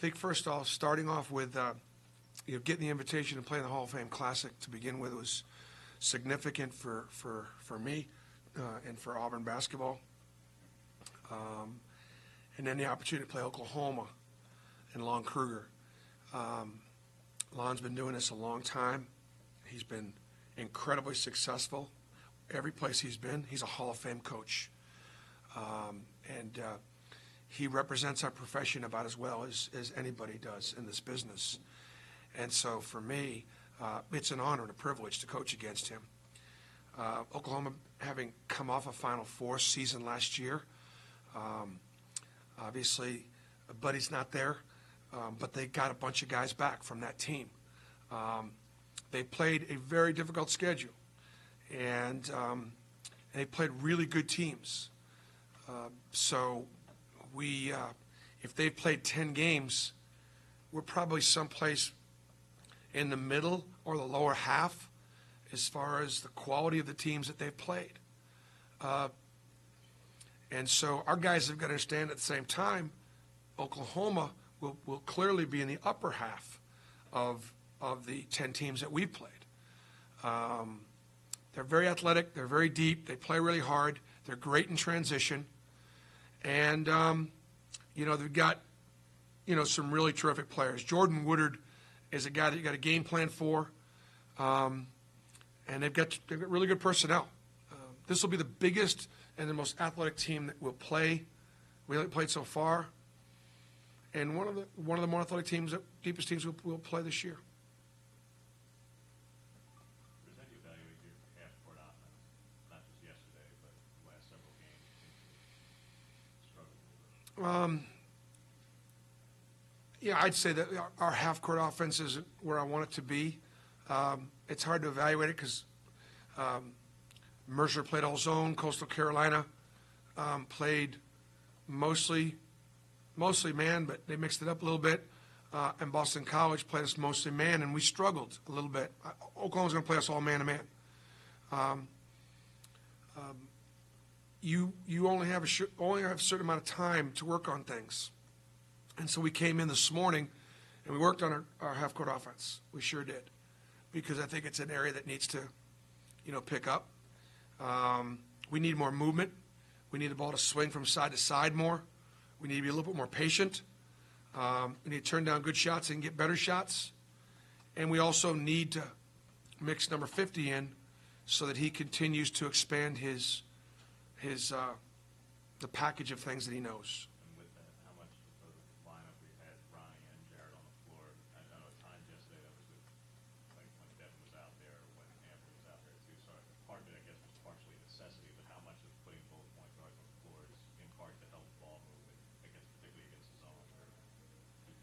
think first off, starting off with getting the invitation to play in the Hall of Fame Classic to begin with was significant for me and for Auburn basketball. And then the opportunity to play Oklahoma and Lon Kruger. Lon's been doing this a long time. He's been incredibly successful. Every place he's been, he's a Hall of Fame coach. And he represents our profession about as well as anybody does in this business. And so for me, it's an honor and a privilege to coach against him. Oklahoma, having come off a Final Four season last year, obviously Buddy's not there, but they got a bunch of guys back from that team. They played a very difficult schedule, and they played really good teams. So if they've played 10 games, we're probably someplace in the middle or the lower half as far as the quality of the teams that they've played. And so our guys have got to understand at the same time, Oklahoma will clearly be in the upper half of the 10 teams that we've played. They're very athletic. They're very deep. They play really hard. They're great in transition. And, they've got, some really terrific players. Jordan Woodard is a guy that you got a game plan for. And they've got really good personnel. This will be the biggest and the most athletic team that will play. We haven't played so far. And one of the more athletic teams, deepest teams we'll play this year. How do you evaluate your half-court offense? Not just yesterday, but the last several games. Struggled a little bit. Yeah, I'd say that our half-court offense isn't where I want it to be. It's hard to evaluate it because Mercer played all zone. Coastal Carolina played mostly man, but they mixed it up a little bit. And Boston College played us mostly man, and we struggled a little bit. Oklahoma's going to play us all man-to-man. You only have a certain amount of time to work on things. And so we came in this morning, and we worked on our half-court offense. We sure did, because I think it's an area that needs to, pick up. We need more movement. We need the ball to swing from side to side more. We need to be a little bit more patient. We need to turn down good shots and get better shots. And we also need to mix number 50 in so that he continues to expand the package of things that he knows. And with that, how much of the lineup we had Ronnie and Jared on the floor? I know at times yesterday that was like when Devin was out there, or when Anthony was out there too. So part of it, I guess, was partially necessity, but how much of putting both point guards on the floor is in part to help ball movement, particularly against the zone or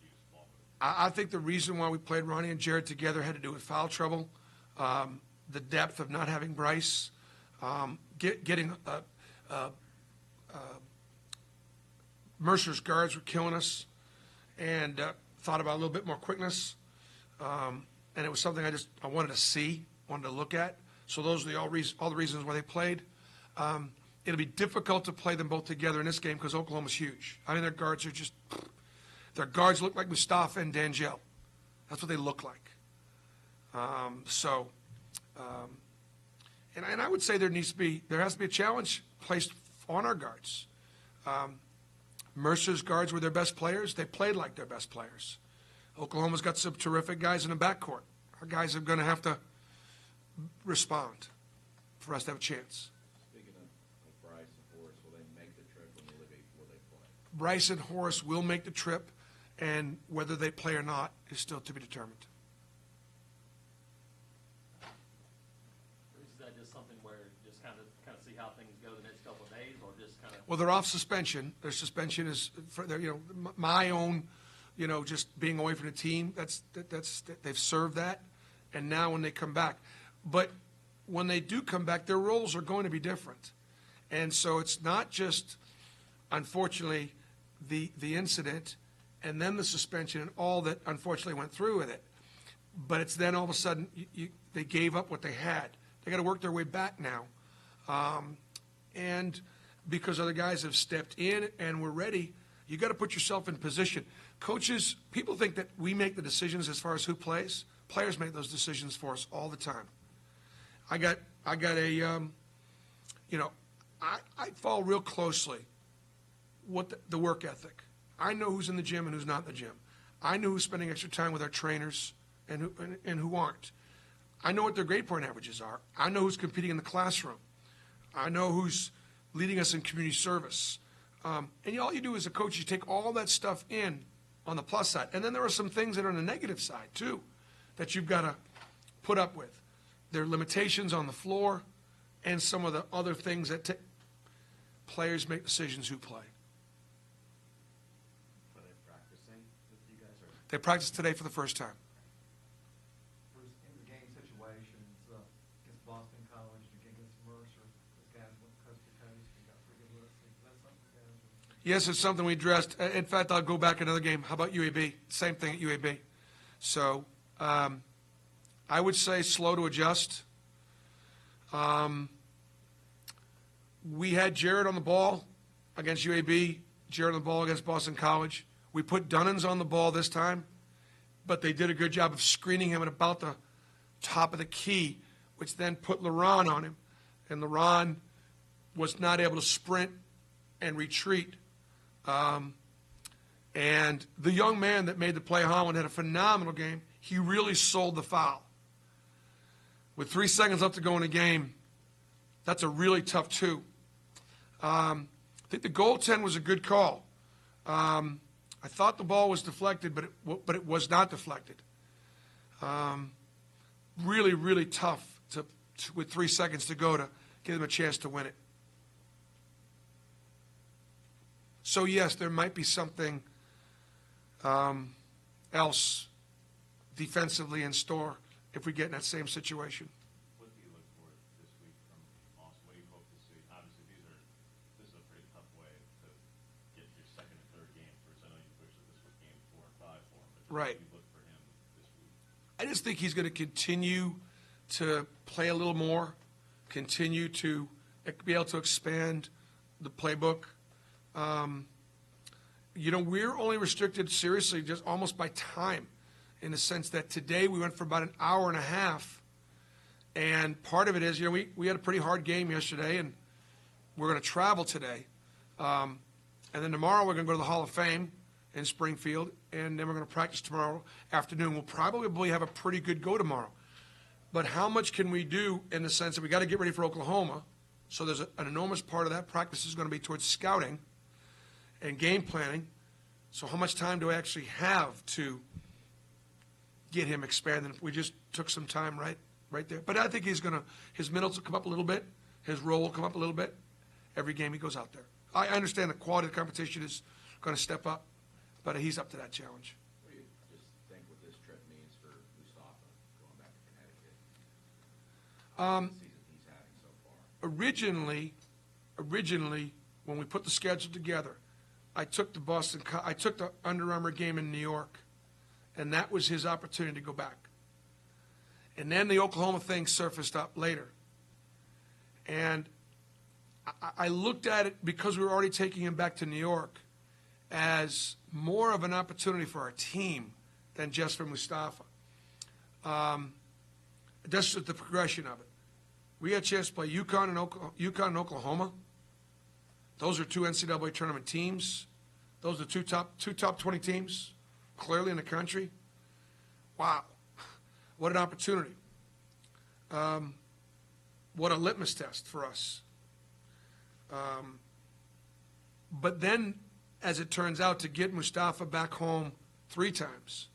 use ball movement? I think the reason why we played Ronnie and Jared together had to do with foul trouble, the depth of not having Bryce, getting Mercer's guards were killing us, and thought about a little bit more quickness, and it was something I wanted to see, wanted to look at. So those are all the reasons why they played. It'll be difficult to play them both together in this game because Oklahoma's huge. I mean, their guards look like Mustafa and D'Angelo. That's what they look like. And I would say there has to be a challenge placed on our guards. Mercer's guards were their best players. They played like their best players. Oklahoma's got some terrific guys in the backcourt. Our guys are going to have to respond for us to have a chance. Speaking of Bryce and Horace, will they make the trip when will they play? Bryce and Horace will make the trip, and whether they play or not is still to be determined. Is that just something where just kind of see how things go the next couple of days, or just kind of? Well, they're off suspension. Their suspension is for their, my own, just being away from the team. That's they've served that, and now when they come back, but when they do come back, their roles are going to be different, and so it's not just, unfortunately, the incident, and then the suspension and all that unfortunately went through with it, but it's then all of a sudden they gave up what they had. They got to work their way back now, and because other guys have stepped in and were ready, you got to put yourself in position. Coaches, people think that we make the decisions as far as who plays. Players make those decisions for us all the time. I got a, I follow real closely what the work ethic. I know who's in the gym and who's not in the gym. I know who's spending extra time with our trainers and who aren't. I know what their grade point averages are. I know who's competing in the classroom. I know who's leading us in community service. And all you do as a coach, you take all that stuff in on the plus side. And then there are some things that are on the negative side, too, that you've got to put up with. There are limitations on the floor and some of the other things that players make decisions who play. Were they practicing with you guys, or? They practiced today for the first time. Was in the game situations against Boston College, against Mercer, those guys went coast to coast, you got pretty good looks. Is that something you guys are? Yes, it's something we addressed. In fact, I'll go back another game. How about UAB? Same thing at UAB. So I would say slow to adjust. We had Jared on the ball against UAB, Jared on the ball against Boston College. We put Dunnins on the ball this time, but they did a good job of screening him at about the top of the key, which then put LaRon on him. And LaRon was not able to sprint and retreat. And the young man that made the play, Holland, had a phenomenal game. He really sold the foul. With 3 seconds left to go in the game, that's a really tough two. I think the goaltend was a good call. I thought the ball was deflected, but it was not deflected. Really, really tough with 3 seconds to go to give them a chance to win it. So yes, there might be something else defensively in store if we get in that same situation. What do you look for this week from Austin? What do you hope to see? Obviously, this is a pretty tough way to get your second and third game first. I know you wish that this was game 4 or 5 for him, but Right. what do you look for him this week? I just think he's going to continue to play a little more, continue to be able to expand the playbook. We're only restricted seriously just almost by time, in the sense that today we went for about an hour and a half. And part of it is, we had a pretty hard game yesterday, and we're going to travel today. And then tomorrow we're going to go to the Hall of Fame in Springfield, and then we're going to practice tomorrow afternoon. We'll probably have a pretty good go tomorrow. But how much can we do in the sense that we got to get ready for Oklahoma? So there's an enormous part of that practice is going to be towards scouting and game planning. So how much time do I actually have to get him expanded? We just took some time right there. But I think his minutes will come up a little bit. His role will come up a little bit every game he goes out there. I understand the quality of the competition is going to step up, but he's up to that challenge. What do you just think what this trip means for Mustafa going back to Connecticut? The season he's having so far. Originally, when we put the schedule together, I took the Under Armour game in New York, and that was his opportunity to go back. And then the Oklahoma thing surfaced up later. And I looked at it, because we were already taking him back to New York, as more of an opportunity for our team than just for Mustafa. That's just the progression of it. We had a chance to play UConn and Oklahoma. Those are 2 NCAA tournament teams. Those are two top 20 teams, clearly in the country. Wow, what an opportunity. What a litmus test for us. But then, as it turns out, to get Mustafa back home 3 times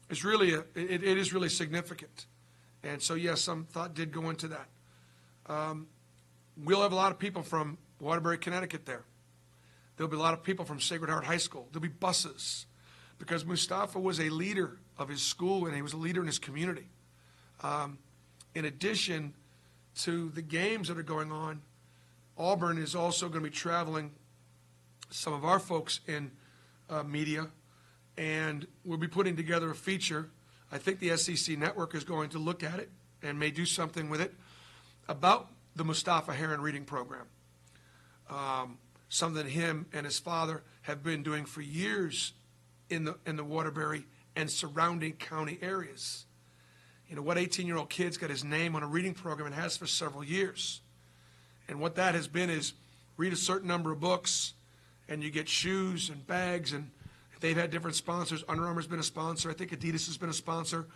is really it is really significant. And so, yes, some thought did go into that. We'll have a lot of people from Waterbury, Connecticut there. There'll be a lot of people from Sacred Heart High School. There'll be buses, because Mustafa was a leader of his school, and he was a leader in his community. In addition to the games that are going on, Auburn is also going to be traveling some of our folks in media, and we'll be putting together a feature. I think the SEC Network is going to look at it and may do something with it about the Mustafa Heron reading program. something him and his father have been doing for years in the Waterbury and surrounding county areas. You know, what 18-year-old kid's got his name on a reading program and has for several years? And what that has been is read a certain number of books, and you get shoes and bags, and they've had different sponsors. Under Armour's been a sponsor. I think Adidas has been a sponsor.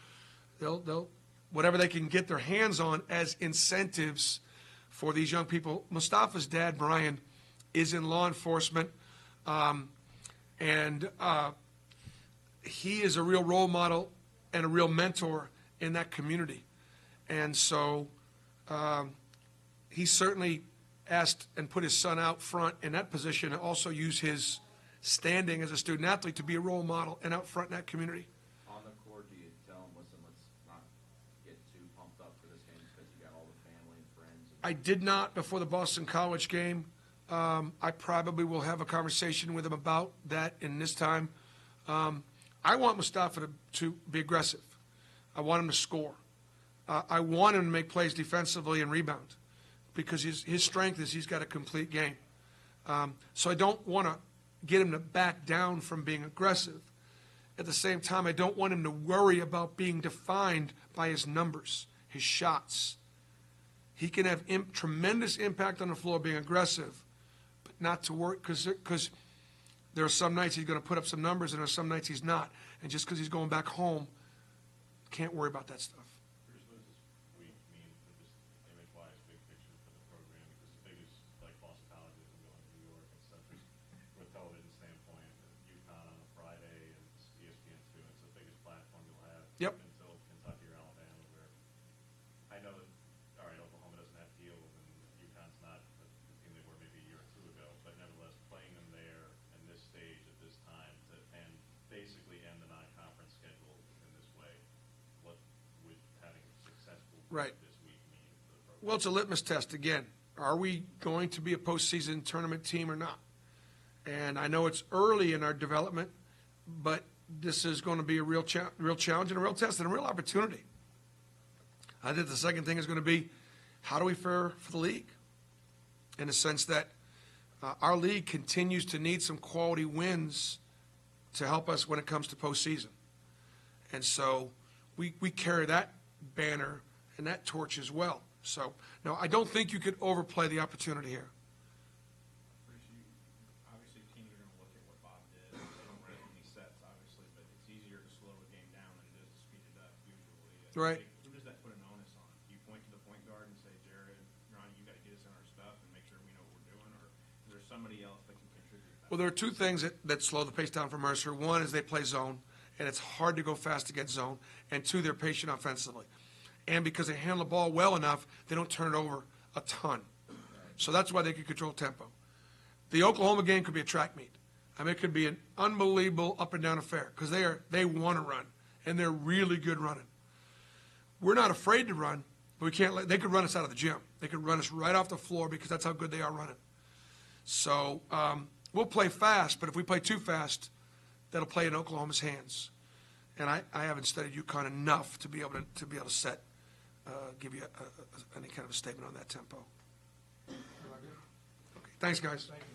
They'll whatever they can get their hands on as incentives for these young people. Mustafa's dad, Brian, is in law enforcement, and he is a real role model and a real mentor in that community. And so he certainly asked and put his son out front in that position and also use his standing as a student athlete to be a role model and out front in that community. On the court, do you tell them, listen, let's not get too pumped up for this game because you got all the family and friends? I did not before the Boston College game. I probably will have a conversation with him about that in this time. I want Mustafa to be aggressive. I want him to score. I want him to make plays defensively and rebound because his strength is he's got a complete game. So I don't want to get him to back down from being aggressive. At the same time, I don't want him to worry about being defined by his numbers, his shots. He can have tremendous impact on the floor being aggressive, but not to worry because there are some nights he's going to put up some numbers and there are some nights he's not. And just because he's going back home, can't worry about that stuff. Bruce, what does this week mean for just image-wise, big picture for the program? Because the biggest, like Boston College isn't going to New York and stuff, just from a television standpoint, UConn on a Friday and ESPN2, it's the biggest platform you'll have. Yep. Until Kentucky or Alabama, where I know that, all right, Oklahoma doesn't have Fields and UConn's not the team they were maybe a year or two ago, but nevertheless, playing them there in this stage at this time to and basically end the non-conference schedule in this way, what would having a successful Right. this week mean for the program? Well, it's a litmus test again. Are we going to be a postseason tournament team or not? And I know it's early in our development, but this is going to be a real challenge and a real test and a real opportunity. I think the second thing is going to be, how do we fare for the league? In the sense that our league continues to need some quality wins to help us when it comes to postseason. And so we carry that banner and that torch as well. So, no, I don't think you could overplay the opportunity here. Bruce, obviously teams are going to look at what Bob did. They don't run as many sets, obviously, but it's easier to slow a game down than it is to speed it up usually. Right. Who does that put an onus on? Do you point to the point guard and say, Jared, Ronnie, you got to get us in our stuff and make sure we know what we're doing, or is there somebody else that can contribute? Well, there are two things that slow the pace down for Mercer. One is they play zone, and it's hard to go fast against zone. And two, they're patient offensively. And because they handle the ball well enough, they don't turn it over a ton. So that's why they can control tempo. The Oklahoma game could be a track meet. I mean, it could be an unbelievable up and down affair because they want to run, and they're really good running. We're not afraid to run, but we can't. They could run us out of the gym. They could run us right off the floor because that's how good they are running. So we'll play fast, but if we play too fast, that'll play in Oklahoma's hands. And I haven't studied UConn enough to be able to set, give you any kind of a statement on that tempo. Okay, thanks, guys. Thank you.